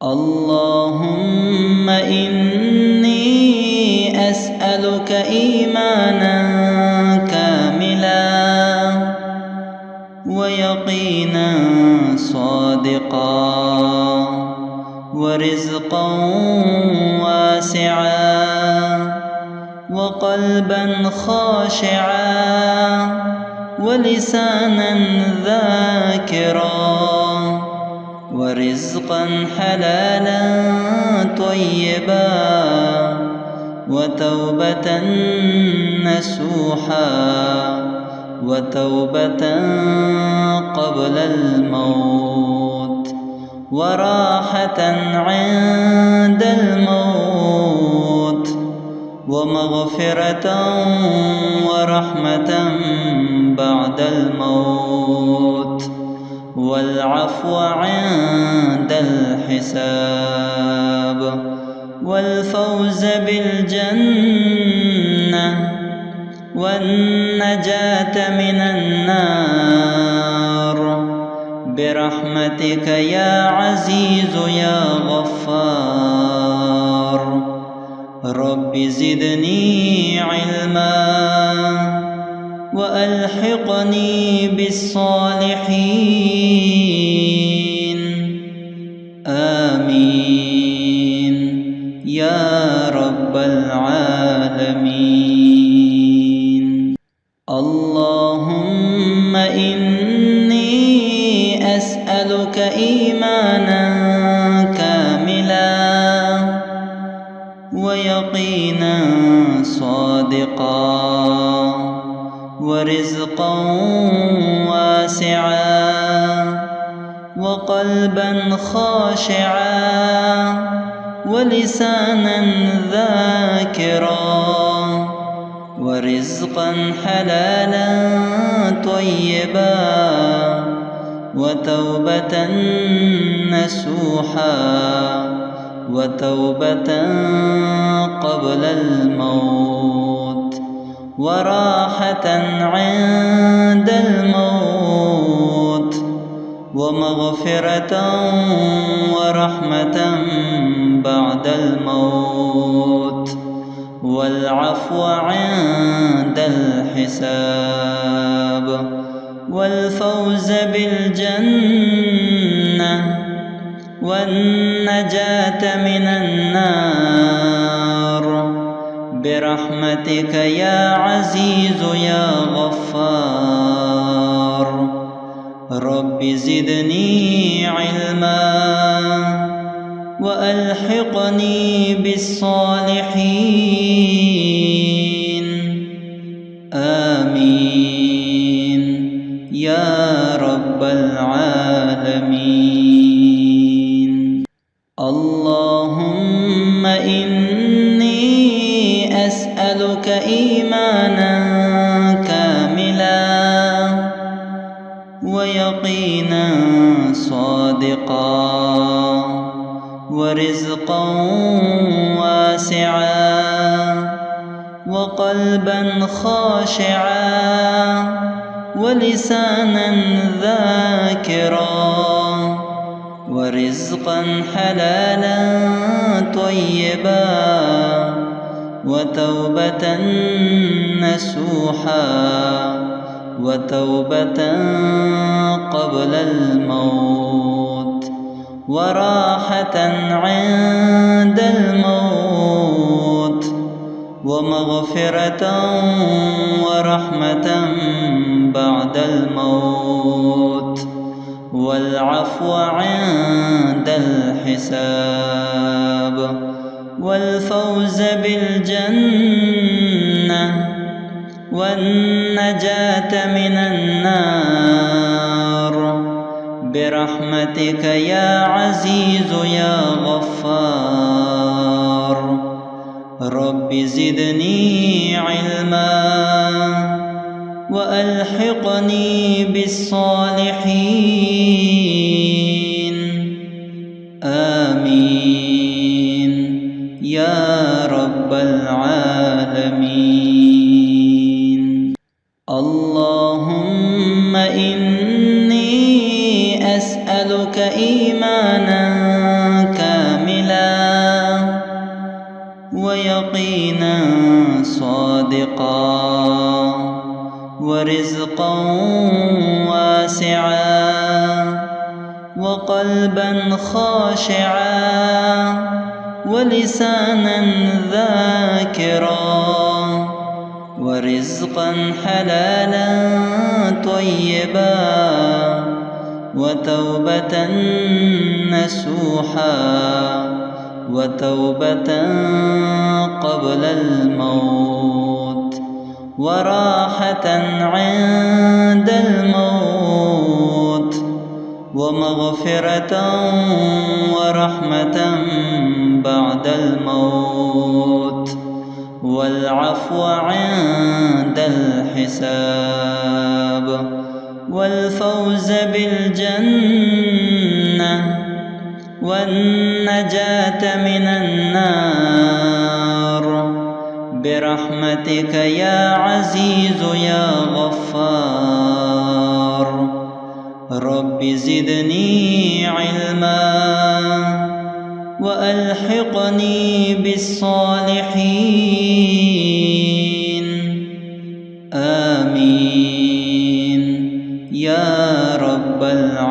اللهم إني أسألك إيمانا كاملا ويقينا صادقا ورزقا واسعا وقلبا خاشعا ولسانا ذاكرا ورزقا حلالا طيبا وتوبة نسوحا وتوبة قبل الموت وراحة عند الموت ومغفرة ورحمة بعد الموت والعفو عند الحساب والفوز بالجنة والنجاة من النار برحمتك يا عزيز يا غفار. رب زدني علما وألحقني بالصالحين آمين يا رب العالمين. اللهم إني أسألك إيمانا كاملا ويقينا صادقا ورزقا واسعا وقلبا خاشعا ولسانا ذاكرا ورزقا حلالا طيبا وتوبة نسوحا وتوبة قبل الموت وراحة عند الموت ومغفرة ورحمة بعد الموت والعفو عند الحساب والفوز بالجنة والنجاة من النار برحمتك يا عزيز يا غفار. رب زدني علما وألحقني بالصالحين آمين يا رب العالمين. اللهم إني أسألك إيمانا كاملا ويقينا صادقا ورزقا واسعا وقلبا خاشعا ولسانا ذاكرا ورزقا حلالا طيبا وتوبة نسوحا وتوبة قبل الموت وراحة عند الموت ومغفرة ورحمة بعد الموت والعفو عند الحساب والفوز بالجنة والنجاة من النار برحمتك يا عزيز يا غفار. رب زدني علما وألحقني بالصالحين آمين يا رب العالمين. اللهم إني أسألك إيمانا كاملا ورزقا واسعا وقلبا خاشعا ولسانا ذاكرا ورزقا حلالا طيبا وتوبة نسوحا وتوبة قبل الموت وراحة عند الموت ومغفرة ورحمة بعد الموت والعفو عند الحساب والفوز بالجنة والنجاة من النار برحمتك يا عزيز يا غفار. رب زدني علما وألحقني بالصالحين آمين يا رب العالمين.